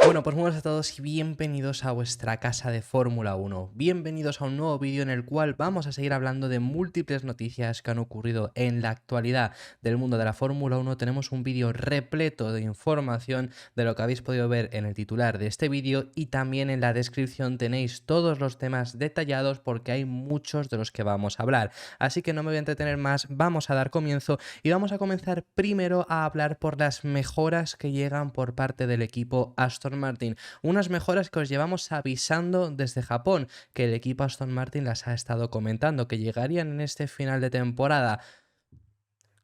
Bueno, pues muy buenas a todos y bienvenidos a vuestra casa de Fórmula 1. Bienvenidos a un nuevo vídeo en el cual vamos a seguir hablando de múltiples noticias que han ocurrido en la actualidad del mundo de la Fórmula 1. Tenemos un vídeo repleto de información de lo que habéis podido ver en el titular de este vídeo y también en la descripción tenéis todos los temas detallados porque hay muchos de los que vamos a hablar. Así que no me voy a entretener más, vamos a dar comienzo y vamos a comenzar primero a hablar por las mejoras que llegan por parte del equipo Aston Martin. Unas mejoras que os llevamos avisando desde Japón, que el equipo Aston Martin las ha estado comentando, que llegarían en este final de temporada.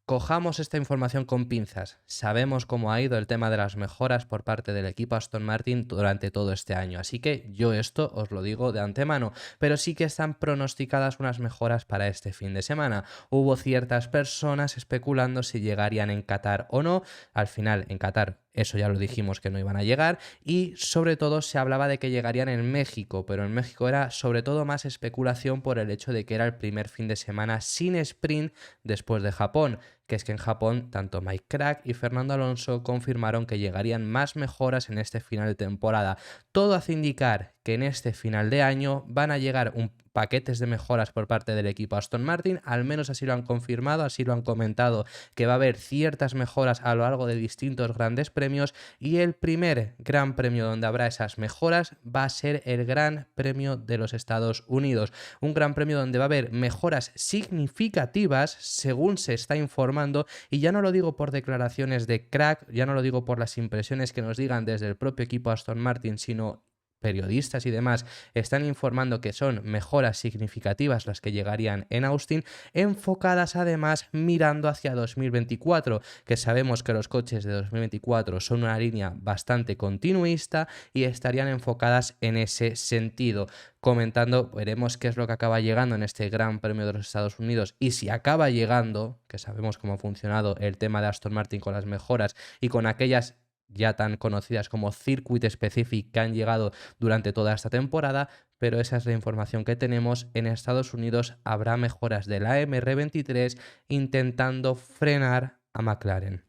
Cojamos esta información con pinzas. Sabemos cómo ha ido el tema de las mejoras por parte del equipo Aston Martin durante todo este año, así que yo esto os lo digo de antemano, pero sí que están pronosticadas unas mejoras para este fin de semana. Hubo ciertas personas especulando si llegarían en Qatar o no. Al final en Qatar eso ya lo dijimos que no iban a llegar, y sobre todo se hablaba de que llegarían en México, pero en México era sobre todo más especulación por el hecho de que era el primer fin de semana sin sprint después de Japón, que es que en Japón tanto Mike Krack y Fernando Alonso confirmaron que llegarían más mejoras en este final de temporada. Todo hace indicar que en este final de año van a llegar paquetes de mejoras por parte del equipo Aston Martin, al menos así lo han confirmado, así lo han comentado, que va a haber ciertas mejoras a lo largo de distintos grandes premios, y el primer gran premio donde habrá esas mejoras va a ser el Gran Premio de los Estados Unidos, un gran premio donde va a haber mejoras significativas según se está informando, y ya no lo digo por declaraciones de Krack, ya no lo digo por las impresiones que nos digan desde el propio equipo Aston Martin, sino periodistas y demás están informando que son mejoras significativas las que llegarían en Austin, enfocadas además mirando hacia 2024, que sabemos que los coches de 2024 son una línea bastante continuista y estarían enfocadas en ese sentido. Comentando, veremos qué es lo que acaba llegando en este Gran Premio de los Estados Unidos, y si acaba llegando, que sabemos cómo ha funcionado el tema de Aston Martin con las mejoras y con aquellas ya tan conocidas como Circuit Specific que han llegado durante toda esta temporada, pero esa es la información que tenemos. En Estados Unidos habrá mejoras de la MR23 intentando frenar a McLaren.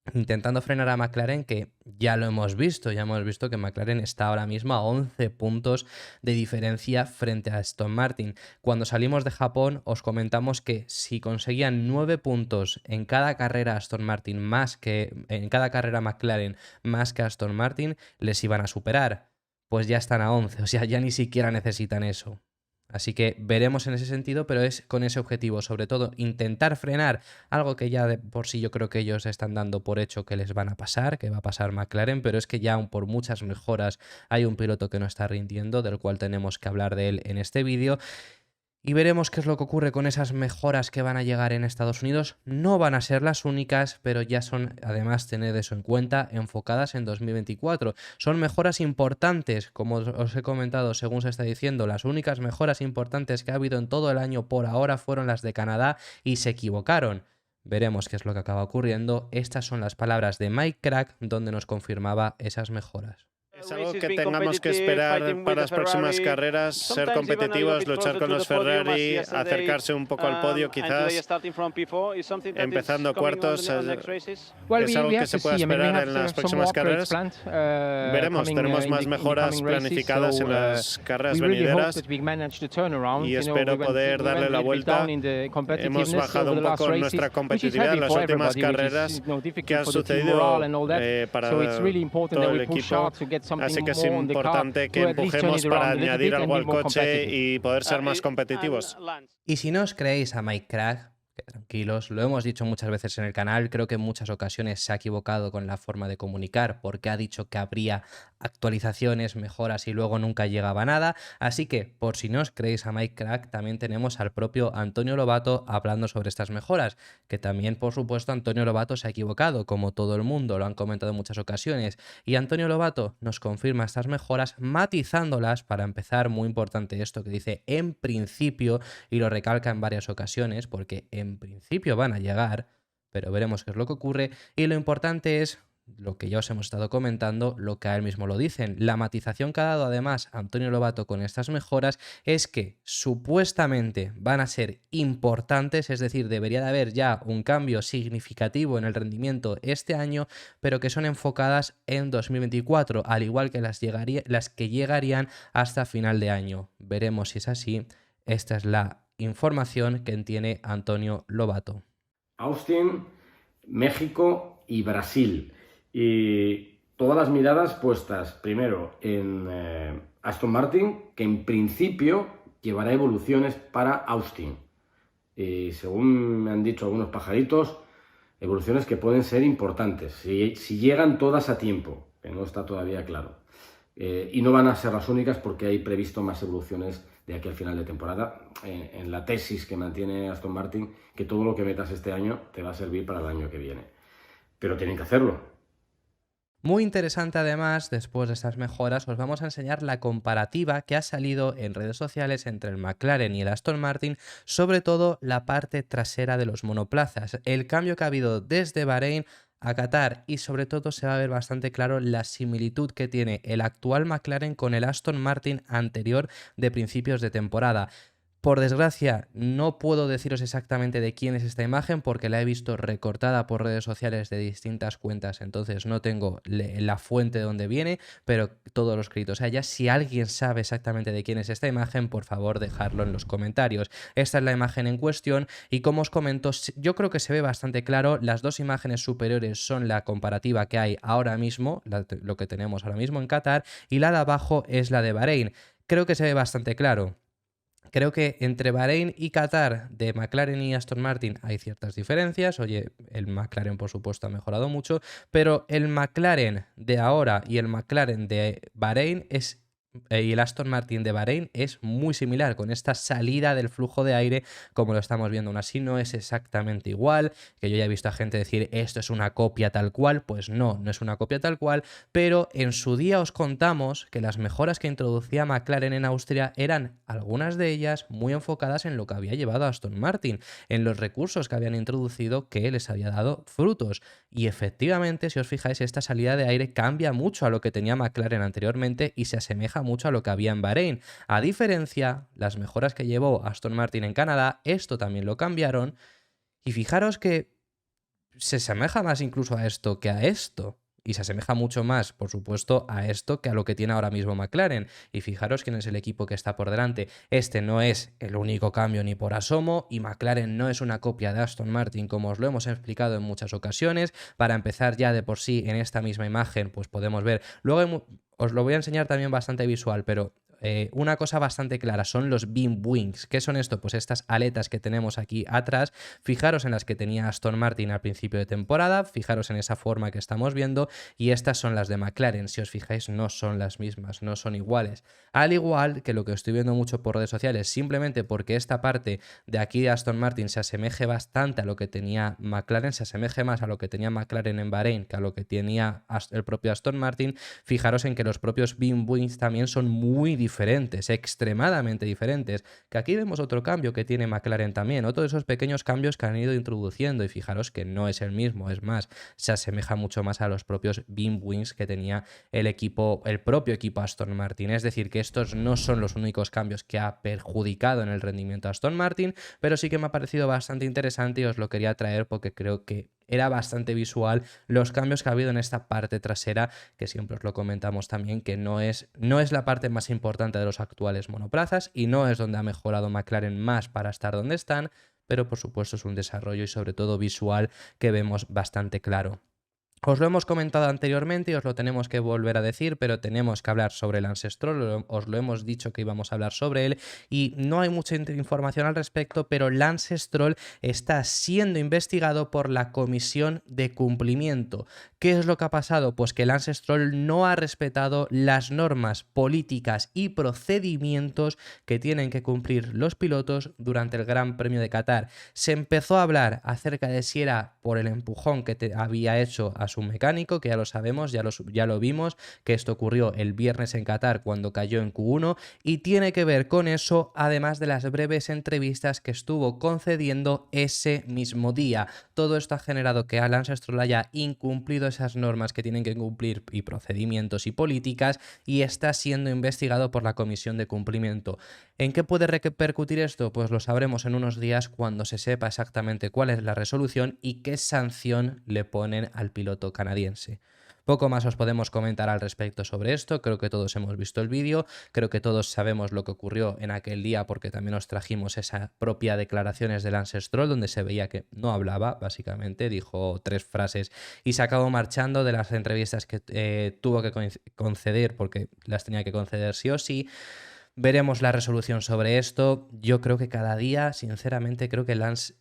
Que ya lo hemos visto, que McLaren está ahora mismo a 11 puntos de diferencia frente a Aston Martin. Cuando salimos de Japón os comentamos que si conseguían 9 puntos en cada carrera Aston Martin en cada carrera McLaren más que Aston Martin, les iban a superar. Pues ya están a 11, o sea, ya ni siquiera necesitan eso. Así que veremos en ese sentido, pero es con ese objetivo, sobre todo intentar frenar algo que ya de por sí yo creo que ellos están dando por hecho que les van a pasar, que va a pasar McLaren, pero es que ya aún por muchas mejoras hay un piloto que no está rindiendo, del cual tenemos que hablar de él en este vídeo. Y veremos qué es lo que ocurre con esas mejoras que van a llegar en Estados Unidos. No van a ser las únicas, pero ya son, además, tened eso en cuenta, enfocadas en 2024. Son mejoras importantes, como os he comentado, según se está diciendo. Las únicas mejoras importantes que ha habido en todo el año por ahora fueron las de Canadá y se equivocaron. Veremos qué es lo que acaba ocurriendo. Estas son las palabras de Mike Krack, donde nos confirmaba esas mejoras. Es algo que tengamos que esperar para las próximas carreras, ser competitivos, luchar con los Ferrari, acercarse un poco al podio quizás, empezando cuartos. Es algo que se puede esperar en las próximas carreras. Veremos, tenemos más mejoras planificadas en las carreras venideras y espero poder darle la vuelta. Hemos bajado un poco nuestra competitividad en las últimas carreras que han sucedido para todo el equipo. Así que es importante que empujemos para añadir algo al coche y poder ser más competitivos. Y si no os creéis a Mike Krack, que tranquilos, lo hemos dicho muchas veces en el canal, creo que en muchas ocasiones se ha equivocado con la forma de comunicar porque ha dicho que habría actualizaciones, mejoras y luego nunca llegaba nada. Así que, por si no os creéis a Mike Krack, también tenemos al propio Antonio Lobato hablando sobre estas mejoras, que también, por supuesto, Antonio Lobato se ha equivocado, como todo el mundo, lo han comentado en muchas ocasiones. Y Antonio Lobato nos confirma estas mejoras matizándolas, para empezar, muy importante esto que dice en principio, y lo recalca en varias ocasiones, porque en principio van a llegar, pero veremos qué es lo que ocurre. Y lo importante es lo que ya os hemos estado comentando, lo que a él mismo lo dicen. La matización que ha dado además Antonio Lobato con estas mejoras es que supuestamente van a ser importantes, es decir, debería de haber ya un cambio significativo en el rendimiento este año, pero que son enfocadas en 2024, al igual que las que llegarían hasta final de año. Veremos si es así. Esta es la información que tiene Antonio Lobato. Austin, México y Brasil. Y todas las miradas puestas primero en Aston Martin, que en principio llevará evoluciones para Austin. Y según me han dicho algunos pajaritos, evoluciones que pueden ser importantes, si llegan todas a tiempo, que no está todavía claro. Y no van a ser las únicas porque hay previsto más evoluciones de aquí al final de temporada, en la tesis que mantiene Aston Martin, que todo lo que metas este año te va a servir para el año que viene. Pero tienen que hacerlo. Muy interesante además, después de estas mejoras, os vamos a enseñar la comparativa que ha salido en redes sociales entre el McLaren y el Aston Martin, sobre todo la parte trasera de los monoplazas, el cambio que ha habido desde Bahrein a Qatar y sobre todo se va a ver bastante claro la similitud que tiene el actual McLaren con el Aston Martin anterior de principios de temporada. Por desgracia, no puedo deciros exactamente de quién es esta imagen porque la he visto recortada por redes sociales de distintas cuentas, entonces no tengo la fuente de donde viene, pero todos los créditos a ella. Si alguien sabe exactamente de quién es esta imagen, por favor dejarlo en los comentarios. Esta es la imagen en cuestión y como os comento, yo creo que se ve bastante claro. Las dos imágenes superiores son la comparativa que hay ahora mismo, lo que tenemos ahora mismo en Qatar, y la de abajo es la de Bahrein. Creo que se ve bastante claro. Creo que entre Bahrein y Qatar, de McLaren y Aston Martin, hay ciertas diferencias. Oye, el McLaren por supuesto ha mejorado mucho, pero el McLaren de ahora y el McLaren de Bahrein y el Aston Martin de Bahrein es muy similar, con esta salida del flujo de aire como lo estamos viendo. Aún así no es exactamente igual, que yo ya he visto a gente decir esto es una copia tal cual. Pues no es una copia tal cual, pero en su día os contamos que las mejoras que introducía McLaren en Austria eran algunas de ellas muy enfocadas en lo que había llevado a Aston Martin, en los recursos que habían introducido que les había dado frutos. Y efectivamente, si os fijáis, esta salida de aire cambia mucho a lo que tenía McLaren anteriormente y se asemeja mucho a lo que había en Bahrein. A diferencia, las mejoras que llevó Aston Martin en Canadá, esto también lo cambiaron. Y fijaros que se asemeja más incluso a esto que a esto. Y se asemeja mucho más, por supuesto, a esto que a lo que tiene ahora mismo McLaren. Y fijaros quién es el equipo que está por delante. Este no es el único cambio ni por asomo, y McLaren no es una copia de Aston Martin, como os lo hemos explicado en muchas ocasiones. Para empezar, ya de por sí, en esta misma imagen, pues podemos ver. Luego os lo voy a enseñar también bastante visual, pero una cosa bastante clara son los beam wings. ¿Qué son esto? Pues estas aletas que tenemos aquí atrás. Fijaros en las que tenía Aston Martin al principio de temporada, fijaros en esa forma que estamos viendo, y estas son las de McLaren. Si os fijáis, no son las mismas, no son iguales. Al igual que lo que estoy viendo mucho por redes sociales, simplemente porque esta parte de aquí de Aston Martin se asemeje bastante a lo que tenía McLaren, se asemeje más a lo que tenía McLaren en Bahrein que a lo que tenía el propio Aston Martin. Fijaros en que los propios beam wings también son muy diferentes, extremadamente diferentes, que aquí vemos otro cambio que tiene McLaren también, otro de esos pequeños cambios que han ido introduciendo, y fijaros que no es el mismo, es más, se asemeja mucho más a los propios beam wings que tenía el propio equipo Aston Martin. Es decir, que estos no son los únicos cambios que ha perjudicado en el rendimiento a Aston Martin, pero sí que me ha parecido bastante interesante y os lo quería traer porque creo que era bastante visual los cambios que ha habido en esta parte trasera, que siempre os lo comentamos también, que no es la parte más importante de los actuales monoplazas y no es donde ha mejorado McLaren más para estar donde están, pero por supuesto es un desarrollo y sobre todo visual que vemos bastante claro. Os lo hemos comentado anteriormente y os lo tenemos que volver a decir, pero tenemos que hablar sobre Lance Stroll. Os lo hemos dicho que íbamos a hablar sobre él y no hay mucha información al respecto, pero Lance Stroll está siendo investigado por la Comisión de Cumplimiento. ¿Qué es lo que ha pasado? Pues que Lance Stroll no ha respetado las normas políticas y procedimientos que tienen que cumplir los pilotos durante el Gran Premio de Qatar. Se empezó a hablar acerca de si era por el empujón que había hecho a a su mecánico, que ya lo sabemos, ya lo vimos, que esto ocurrió el viernes en Qatar cuando cayó en Q1, y tiene que ver con eso, además de las breves entrevistas que estuvo concediendo ese mismo día. Todo esto ha generado que Lance Stroll haya incumplido esas normas que tienen que cumplir y procedimientos y políticas, y está siendo investigado por la Comisión de Cumplimiento. ¿En qué puede repercutir esto? Pues lo sabremos en unos días cuando se sepa exactamente cuál es la resolución y qué sanción le ponen al piloto canadiense. Poco más os podemos comentar al respecto sobre esto, creo que todos hemos visto el vídeo, creo que todos sabemos lo que ocurrió en aquel día porque también os trajimos esa propia declaraciones de Lance Stroll donde se veía que no hablaba, básicamente, dijo 3 frases y se acabó marchando de las entrevistas que tuvo que conceder porque las tenía que conceder sí o sí. Veremos la resolución sobre esto. Yo creo que cada día, sinceramente, creo que Lance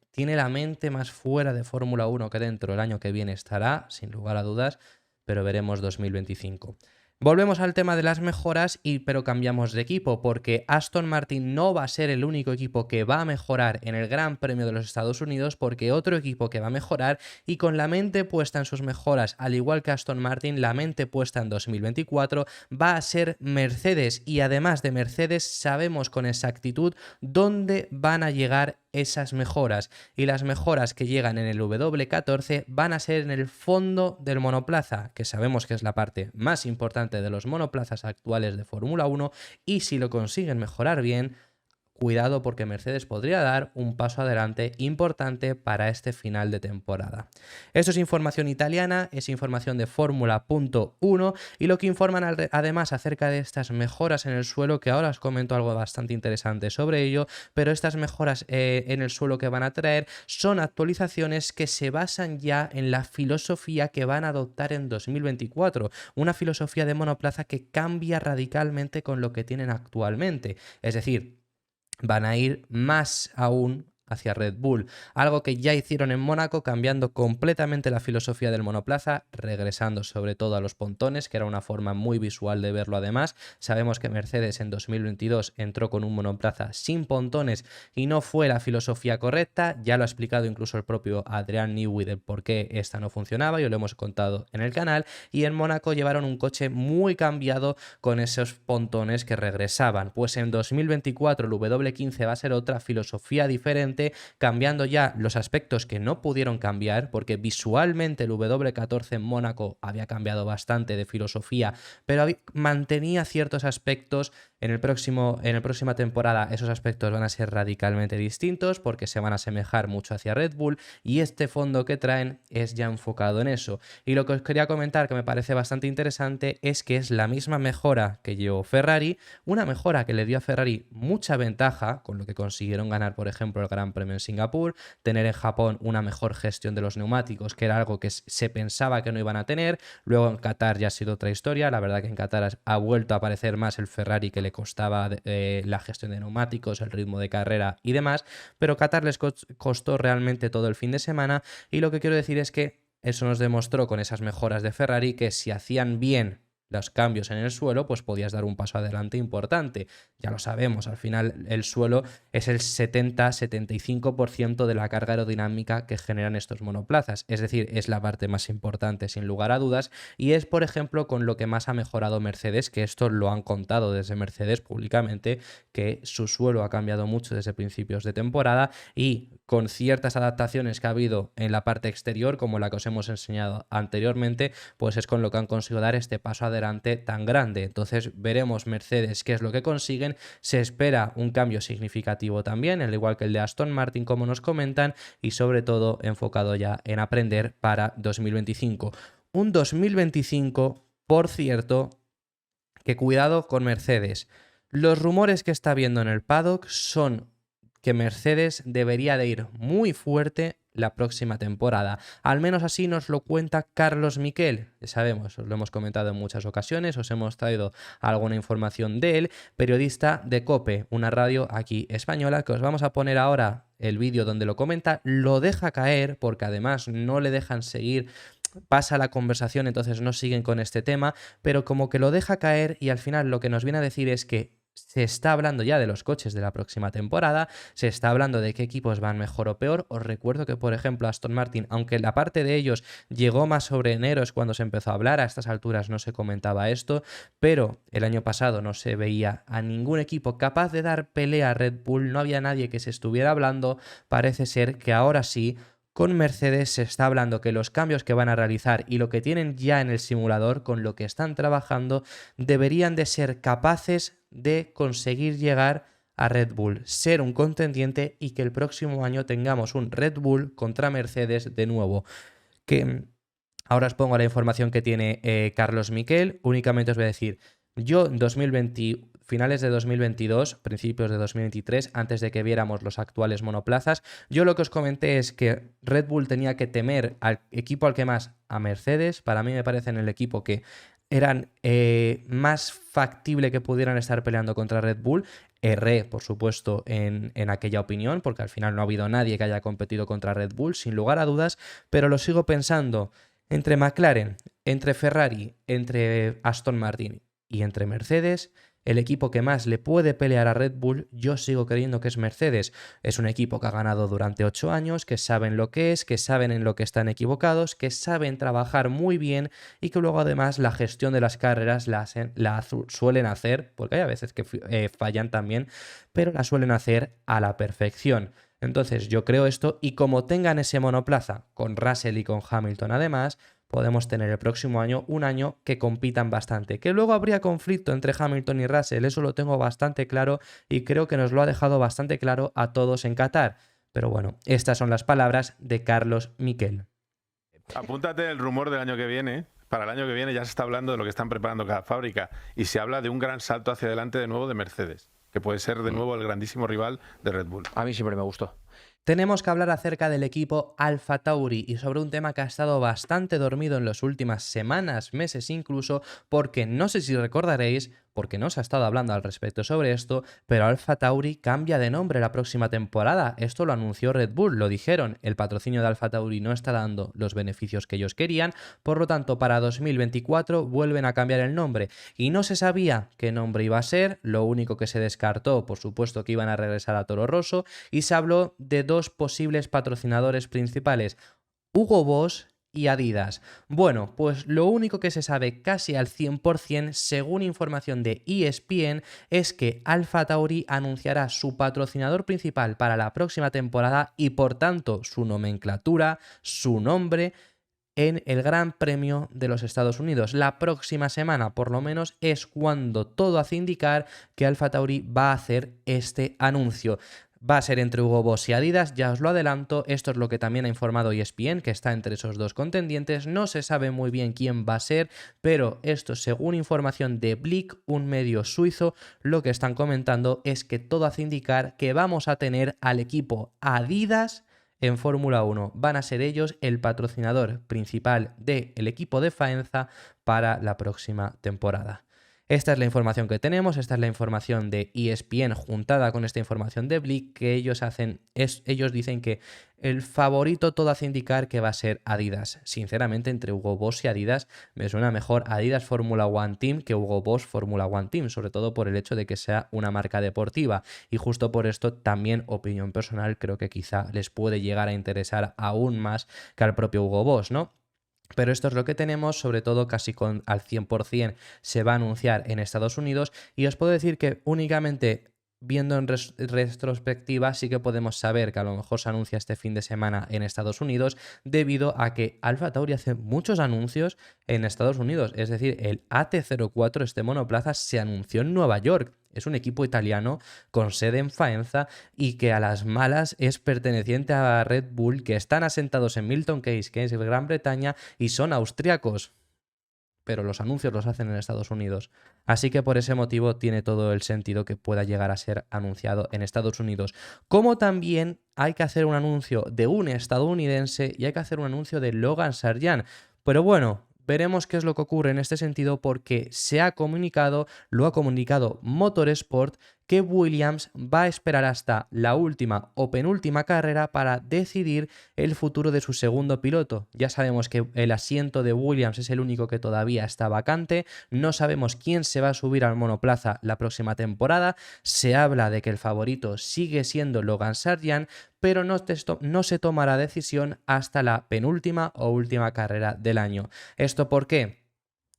tiene la mente más fuera de Fórmula 1 que dentro. El año que viene estará, sin lugar a dudas, pero veremos 2025. Volvemos al tema de las mejoras, pero cambiamos de equipo, porque Aston Martin no va a ser el único equipo que va a mejorar en el Gran Premio de los Estados Unidos, porque otro equipo que va a mejorar y con la mente puesta en sus mejoras, al igual que Aston Martin, la mente puesta en 2024, va a ser Mercedes. Y además de Mercedes, sabemos con exactitud dónde van a llegar esas mejoras, y las mejoras que llegan en el W14 van a ser en el fondo del monoplaza, que sabemos que es la parte más importante de los monoplazas actuales de Fórmula 1, y si lo consiguen mejorar bien, cuidado porque Mercedes podría dar un paso adelante importante para este final de temporada. Esto es información italiana, es información de Fórmula.1 y lo que informan además acerca de estas mejoras en el suelo, que ahora os comento algo bastante interesante sobre ello, pero estas mejoras en el suelo que van a traer son actualizaciones que se basan ya en la filosofía que van a adoptar en 2024, una filosofía de monoplaza que cambia radicalmente con lo que tienen actualmente, es decir, van a ir más aún hacia Red Bull, algo que ya hicieron en Mónaco, cambiando completamente la filosofía del monoplaza, regresando sobre todo a los pontones, que era una forma muy visual de verlo. Además, sabemos que Mercedes en 2022 entró con un monoplaza sin pontones y no fue la filosofía correcta, ya lo ha explicado incluso el propio Adrian Newey del por qué esta no funcionaba, y lo hemos contado en el canal, y en Mónaco llevaron un coche muy cambiado con esos pontones que regresaban. Pues en 2024 el W15 va a ser otra filosofía diferente, cambiando ya los aspectos que no pudieron cambiar, porque visualmente el W14 en Mónaco había cambiado bastante de filosofía, pero mantenía ciertos aspectos. En la próxima temporada esos aspectos van a ser radicalmente distintos porque se van a asemejar mucho hacia Red Bull, y este fondo que traen es ya enfocado en eso. Y lo que os quería comentar, que me parece bastante interesante, es que es la misma mejora que llevó Ferrari, una mejora que le dio a Ferrari mucha ventaja, con lo que consiguieron ganar, por ejemplo, el Gran Premio en Singapur, tener en Japón una mejor gestión de los neumáticos, que era algo que se pensaba que no iban a tener. Luego en Qatar ya ha sido otra historia, la verdad que en Qatar ha vuelto a aparecer más el Ferrari que le costaba la gestión de neumáticos, el ritmo de carrera y demás, pero Qatar les costó realmente todo el fin de semana, y lo que quiero decir es que eso nos demostró con esas mejoras de Ferrari que si hacían bien los cambios en el suelo, pues podías dar un paso adelante importante. Ya lo sabemos, al final el suelo es el 70-75% de la carga aerodinámica que generan estos monoplazas, es decir, es la parte más importante sin lugar a dudas, y es, por ejemplo, con lo que más ha mejorado Mercedes, que esto lo han contado desde Mercedes públicamente, que su suelo ha cambiado mucho desde principios de temporada, y con ciertas adaptaciones que ha habido en la parte exterior, como la que os hemos enseñado anteriormente, pues es con lo que han conseguido dar este paso adelante tan grande. Entonces veremos Mercedes qué es lo que consiguen. Se espera un cambio significativo también, al igual que el de Aston Martin, como nos comentan, y sobre todo enfocado ya en aprender para 2025. Un 2025, por cierto, que cuidado con Mercedes. Los rumores que está habiendo en el paddock son que Mercedes debería de ir muy fuerte la próxima temporada. Al menos así nos lo cuenta Carlos Miquel. Ya sabemos, os lo hemos comentado en muchas ocasiones, os hemos traído alguna información de él, periodista de COPE, una radio aquí española, que os vamos a poner ahora el vídeo donde lo comenta. Lo deja caer porque además no le dejan seguir, pasa la conversación, entonces no siguen con este tema, pero como que lo deja caer, y al final lo que nos viene a decir es que Se está hablando ya de los coches de la próxima temporada, se está hablando de qué equipos van mejor o peor. Os recuerdo que, por ejemplo, Aston Martin, aunque la parte de ellos llegó más sobre enero, es cuando se empezó a hablar, a estas alturas no se comentaba esto, pero el año pasado no se veía a ningún equipo capaz de dar pelea a Red Bull, no había nadie que se estuviera hablando. Parece ser que ahora sí, con Mercedes se está hablando que los cambios que van a realizar y lo que tienen ya en el simulador, con lo que están trabajando, deberían de ser capaces de conseguir llegar a Red Bull, ser un contendiente y que el próximo año tengamos un Red Bull contra Mercedes de nuevo. Que ahora os pongo la información que tiene Carlos Miquel. Únicamente os voy a decir, yo en 2020, finales de 2022, principios de 2023, antes de que viéramos los actuales monoplazas, yo lo que os comenté es que Red Bull tenía que temer al equipo al que más, a Mercedes. Para mí me parece en el equipo que eran más factible que pudieran estar peleando contra Red Bull. Erré, por supuesto, en aquella opinión, porque al final no ha habido nadie que haya competido contra Red Bull, sin lugar a dudas, pero lo sigo pensando. Entre McLaren, entre Ferrari, entre Aston Martin y entre Mercedes, el equipo que más le puede pelear a Red Bull, yo sigo creyendo que es Mercedes. Es un equipo que ha ganado durante 8 años, que saben lo que es, que saben en lo que están equivocados, que saben trabajar muy bien y que luego además la gestión de las carreras la suelen hacer, porque hay a veces que fallan también, pero la suelen hacer a la perfección. Entonces yo creo esto, y como tengan ese monoplaza con Russell y con Hamilton además, podemos tener el próximo año un año que compitan bastante. Que luego habría conflicto entre Hamilton y Russell, eso lo tengo bastante claro y creo que nos lo ha dejado bastante claro a todos en Qatar. Pero bueno, estas son las palabras de Carlos Miquel. Apúntate el rumor del año que viene. Para el año que viene ya se está hablando de lo que están preparando cada fábrica y se habla de un gran salto hacia adelante de nuevo de Mercedes, que puede ser de nuevo el grandísimo rival de Red Bull. A mí siempre me gustó. Tenemos que hablar acerca del equipo AlphaTauri y sobre un tema que ha estado bastante dormido en las últimas semanas, meses incluso, porque no sé si recordaréis, porque no se ha estado hablando al respecto sobre esto, pero AlphaTauri cambia de nombre la próxima temporada. Esto lo anunció Red Bull, lo dijeron, el patrocinio de AlphaTauri no está dando los beneficios que ellos querían, por lo tanto para 2024 vuelven a cambiar el nombre y no se sabía qué nombre iba a ser. Lo único que se descartó, por supuesto, que iban a regresar a Toro Rosso, y se habló de dos posibles patrocinadores principales, Hugo Boss y Adidas. Bueno, pues lo único que se sabe casi al 100%, según información de ESPN, es que AlphaTauri anunciará su patrocinador principal para la próxima temporada y por tanto su nomenclatura, su nombre, en el Gran Premio de los Estados Unidos. La próxima semana, por lo menos, es cuando todo hace indicar que AlphaTauri va a hacer este anuncio. Va a ser entre Hugo Boss y Adidas, ya os lo adelanto. Esto es lo que también ha informado ESPN, que está entre esos dos contendientes. No se sabe muy bien quién va a ser, pero esto, según información de Blick, un medio suizo, lo que están comentando es que todo hace indicar que vamos a tener al equipo Adidas en Fórmula 1. Van a ser ellos el patrocinador principal del equipo de Faenza para la próxima temporada. Esta es la información que tenemos, esta es la información de ESPN juntada con esta información de Blick, que ellos dicen que el favorito todo hace indicar que va a ser Adidas. Sinceramente, entre Hugo Boss y Adidas me suena mejor Adidas Fórmula One Team que Hugo Boss Fórmula One Team, sobre todo por el hecho de que sea una marca deportiva, y justo por esto también, opinión personal, creo que quizá les puede llegar a interesar aún más que al propio Hugo Boss, ¿no? Pero esto es lo que tenemos, sobre todo casi al 100% se va a anunciar en Estados Unidos, y os puedo decir que únicamente viendo en retrospectiva sí que podemos saber que a lo mejor se anuncia este fin de semana en Estados Unidos, debido a que AlphaTauri hace muchos anuncios en Estados Unidos. Es decir, el AT04, este monoplaza, se anunció en Nueva York. Es un equipo italiano con sede en Faenza y que a las malas es perteneciente a Red Bull, que están asentados en Milton Keynes, que es Gran Bretaña, y son austriacos. Pero los anuncios los hacen en Estados Unidos. Así que por ese motivo tiene todo el sentido que pueda llegar a ser anunciado en Estados Unidos. Como también hay que hacer un anuncio de un estadounidense y hay que hacer un anuncio de Logan Sargeant. Pero bueno, veremos qué es lo que ocurre en este sentido, porque lo ha comunicado Motorsport, que Williams va a esperar hasta la última o penúltima carrera para decidir el futuro de su segundo piloto. Ya sabemos que el asiento de Williams es el único que todavía está vacante, no sabemos quién se va a subir al monoplaza la próxima temporada, se habla de que el favorito sigue siendo Logan Sargeant, pero no se tomará decisión hasta la penúltima o última carrera del año. ¿Esto por qué?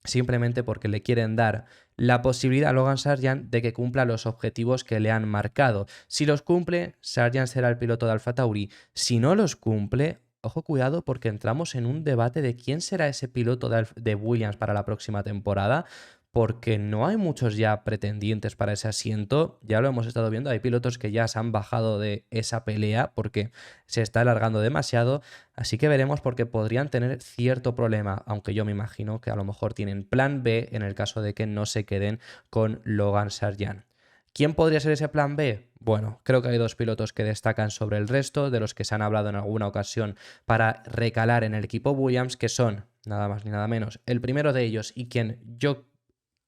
Simplemente porque le quieren dar la posibilidad a Logan Sargeant de que cumpla los objetivos que le han marcado. Si los cumple, Sargeant será el piloto de AlphaTauri. Si no los cumple, ojo, cuidado, porque entramos en un debate de quién será ese piloto de Williams para la próxima temporada, porque no hay muchos ya pretendientes para ese asiento. Ya lo hemos estado viendo, hay pilotos que ya se han bajado de esa pelea porque se está alargando demasiado, así que veremos, porque podrían tener cierto problema, aunque yo me imagino que a lo mejor tienen plan B en el caso de que no se queden con Logan Sargeant. ¿Quién podría ser ese plan B? Bueno, creo que hay dos pilotos que destacan sobre el resto, de los que se han hablado en alguna ocasión para recalar en el equipo Williams, que son nada más ni nada menos el primero de ellos, y quien yo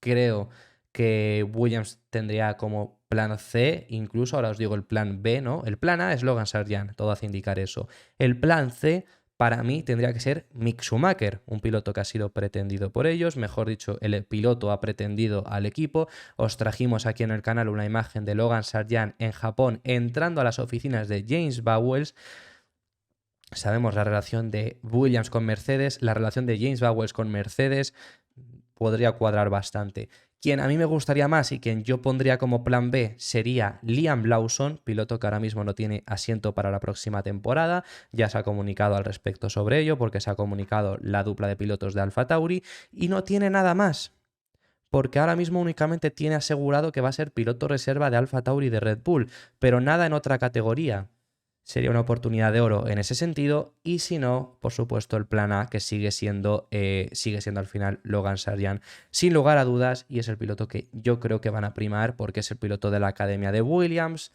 creo que Williams tendría como plan C, incluso ahora os digo el plan B, ¿no? El plan A es Logan Sargeant, todo hace indicar eso. El plan C para mí tendría que ser Mick Schumacher, un piloto que ha sido pretendido por ellos, mejor dicho, el piloto ha pretendido al equipo. Os trajimos aquí en el canal una imagen de Logan Sargeant en Japón entrando a las oficinas de James Vowles. Sabemos la relación de Williams con Mercedes, la relación de James Vowles con Mercedes podría cuadrar bastante. Quien a mí me gustaría más y quien yo pondría como plan B sería Liam Lawson, piloto que ahora mismo no tiene asiento para la próxima temporada. Ya se ha comunicado al respecto sobre ello, porque se ha comunicado la dupla de pilotos de AlphaTauri, y no tiene nada más, porque ahora mismo únicamente tiene asegurado que va a ser piloto reserva de AlphaTauri y de Red Bull, pero nada en otra categoría. Sería una oportunidad de oro en ese sentido, y si no, por supuesto, el plan A, que sigue siendo al final Logan Sargeant, sin lugar a dudas, y es el piloto que yo creo que van a primar, porque es el piloto de la academia de Williams.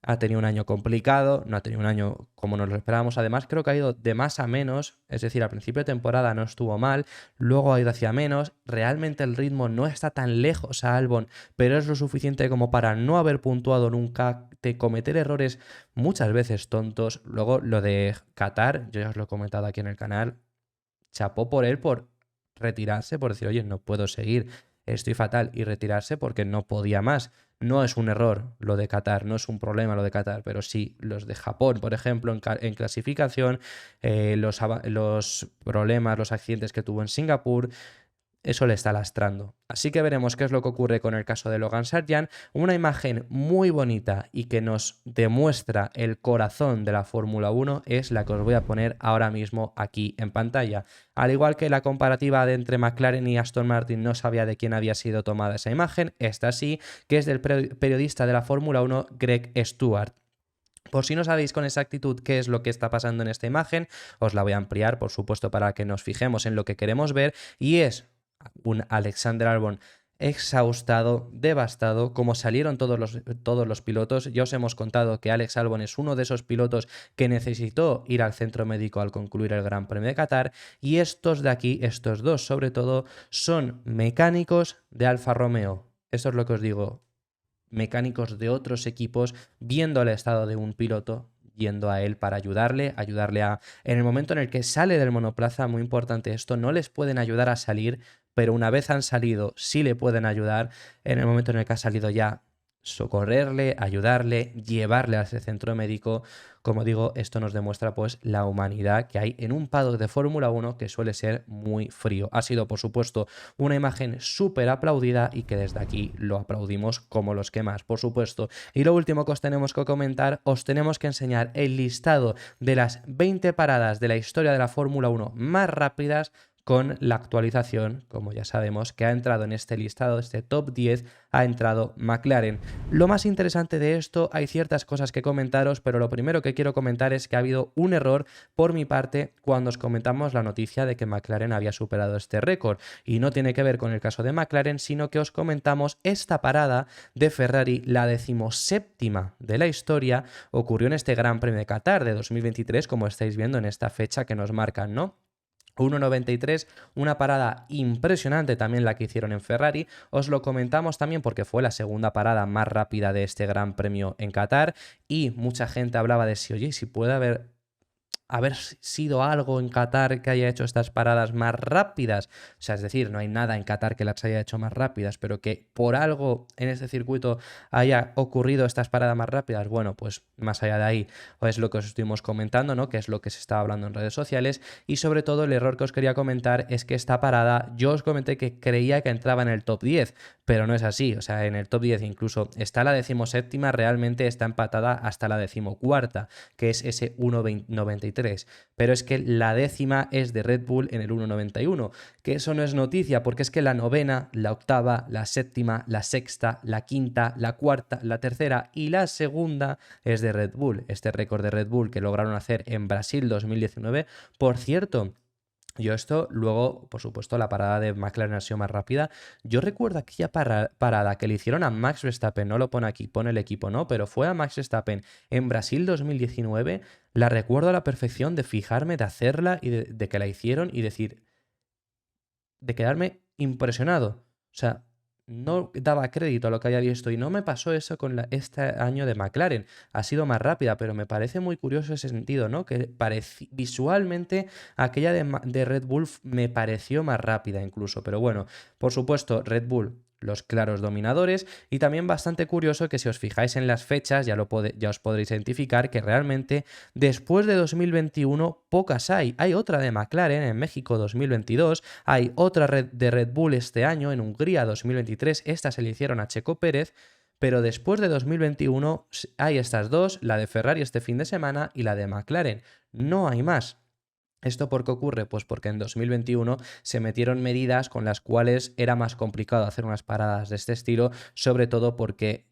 Ha tenido un año complicado, no ha tenido un año como nos lo esperábamos. Además, creo que ha ido de más a menos, es decir, al principio de temporada no estuvo mal, luego ha ido hacia menos. Realmente el ritmo no está tan lejos a Albon, pero es lo suficiente como para no haber puntuado nunca, de cometer errores muchas veces tontos. Luego lo de Qatar, yo ya os lo he comentado aquí en el canal, chapó por él por retirarse, por decir, oye, no puedo seguir, estoy fatal, y retirarse porque no podía más. No es un error lo de Qatar, no es un problema lo de Qatar, pero sí los de Japón, por ejemplo, en clasificación, los problemas, los accidentes que tuvo en Singapur, eso le está lastrando. Así que veremos qué es lo que ocurre con el caso de Logan Sargeant. Una imagen muy bonita y que nos demuestra el corazón de la Fórmula 1 es la que os voy a poner ahora mismo aquí en pantalla. Al igual que la comparativa de entre McLaren y Aston Martin no sabía de quién había sido tomada esa imagen, esta sí, que es del periodista de la Fórmula 1 Greg Stewart. Por si no sabéis con exactitud qué es lo que está pasando en esta imagen, os la voy a ampliar, por supuesto, para que nos fijemos en lo que queremos ver, y es un Alexander Albon exhaustado, devastado, como salieron todos los pilotos. Ya os hemos contado que Alex Albon es uno de esos pilotos que necesitó ir al centro médico al concluir el Gran Premio de Qatar, y estos de aquí, estos dos sobre todo, son mecánicos de Alfa Romeo. Esto es lo que os digo, mecánicos de otros equipos viendo el estado de un piloto, yendo a él para ayudarle en el momento en el que sale del monoplaza. Muy importante esto, no les pueden ayudar a salir, pero una vez han salido sí le pueden ayudar. En el momento en el que ha salido ya, socorrerle, ayudarle, llevarle a ese centro médico. Como digo, esto nos demuestra pues la humanidad que hay en un paddock de Fórmula 1 que suele ser muy frío. Ha sido, por supuesto, una imagen súper aplaudida y que desde aquí lo aplaudimos como los que más, por supuesto. Y lo último que os tenemos que comentar, os tenemos que enseñar el listado de las 20 paradas de la historia de la Fórmula 1 más rápidas, con la actualización, como ya sabemos, que ha entrado en este listado, este top 10, ha entrado McLaren. Lo más interesante de esto, hay ciertas cosas que comentaros, pero lo primero que quiero comentar es que ha habido un error por mi parte cuando os comentamos la noticia de que McLaren había superado este récord. Y no tiene que ver con el caso de McLaren, sino que os comentamos esta parada de Ferrari, la 17ª de la historia, ocurrió en este Gran Premio de Qatar de 2023, como estáis viendo en esta fecha que nos marcan, ¿no? 1.93, una parada impresionante también la que hicieron en Ferrari. Os lo comentamos también porque fue la segunda parada más rápida de este Gran Premio en Qatar y mucha gente hablaba de si, oye, si puede haber sido algo en Qatar que haya hecho estas paradas más rápidas. O sea, es decir, no hay nada en Qatar que las haya hecho más rápidas, pero que por algo en este circuito haya ocurrido estas paradas más rápidas. Bueno, pues más allá de ahí es lo que os estuvimos comentando, ¿no? Que es lo que se estaba hablando en redes sociales. Y sobre todo el error que os quería comentar es que esta parada, yo os comenté que creía que entraba en el top 10, pero no es así. O sea, en el top 10 incluso está la 17ª, realmente está empatada hasta la 14ª, que es ese 1.93. Pero es que la 10ª es de Red Bull en el 1.91, que eso no es noticia porque es que la 9ª, la 8ª, la 7ª, la 6ª, la 5ª, la 4ª, la 3ª y la 2ª es de Red Bull. Este récord de Red Bull que lograron hacer en Brasil 2019, por cierto. Yo esto, luego, por supuesto, la parada de McLaren ha sido más rápida. Yo recuerdo aquella parada que le hicieron a Max Verstappen, no lo pone aquí, pone el equipo, ¿no? Pero fue a Max Verstappen en Brasil 2019, la recuerdo a la perfección de fijarme, de hacerla y de que la hicieron y decir, de quedarme impresionado. O sea, no daba crédito a lo que había visto y no me pasó eso con este año de McLaren. Ha sido más rápida, pero me parece muy curioso ese sentido, ¿no? Que visualmente aquella de Red Bull me pareció más rápida incluso. Pero bueno, por supuesto, Red Bull, los claros dominadores, y también bastante curioso que si os fijáis en las fechas ya os podréis identificar que realmente después de 2021 pocas hay. Hay otra de McLaren en México 2022, hay otra de Red Bull este año en Hungría 2023, esta se le hicieron a Checo Pérez, pero después de 2021 hay estas dos, la de Ferrari este fin de semana y la de McLaren, no hay más. ¿Esto por qué ocurre? Pues porque en 2021 se metieron medidas con las cuales era más complicado hacer unas paradas de este estilo, sobre todo porque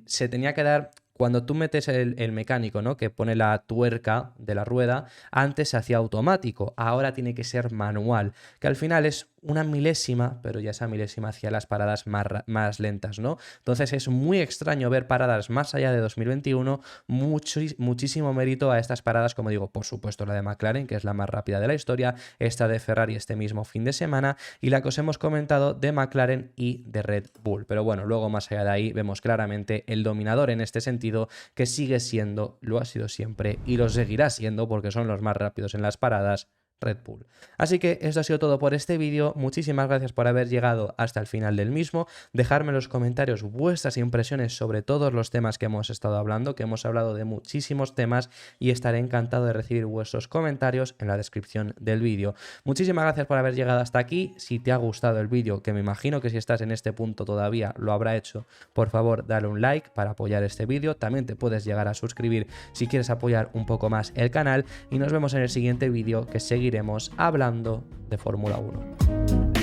se tenía que dar... Cuando tú metes el mecánico, ¿no? Que pone la tuerca de la rueda, antes se hacía automático, ahora tiene que ser manual, que al final es una milésima, pero ya esa milésima hacía las paradas más lentas, ¿no? Entonces es muy extraño ver paradas más allá de 2021, muchísimo mérito a estas paradas, como digo, por supuesto la de McLaren, que es la más rápida de la historia, esta de Ferrari este mismo fin de semana, y la que os hemos comentado de McLaren y de Red Bull. Pero bueno, luego más allá de ahí vemos claramente el dominador en este sentido, que sigue siendo, lo ha sido siempre y lo seguirá siendo porque son los más rápidos en las paradas, Red Bull. Así que esto ha sido todo por este vídeo. Muchísimas gracias por haber llegado hasta el final del mismo. Dejadme en los comentarios vuestras impresiones sobre todos los temas que hemos estado hablando, que hemos hablado de muchísimos temas y estaré encantado de recibir vuestros comentarios en la descripción del vídeo. Muchísimas gracias por haber llegado hasta aquí. Si te ha gustado el vídeo, que me imagino que si estás en este punto todavía lo habrá hecho, por favor dale un like para apoyar este vídeo. También te puedes llegar a suscribir si quieres apoyar un poco más el canal y nos vemos en el siguiente vídeo, que seguiremos hablando de Fórmula 1.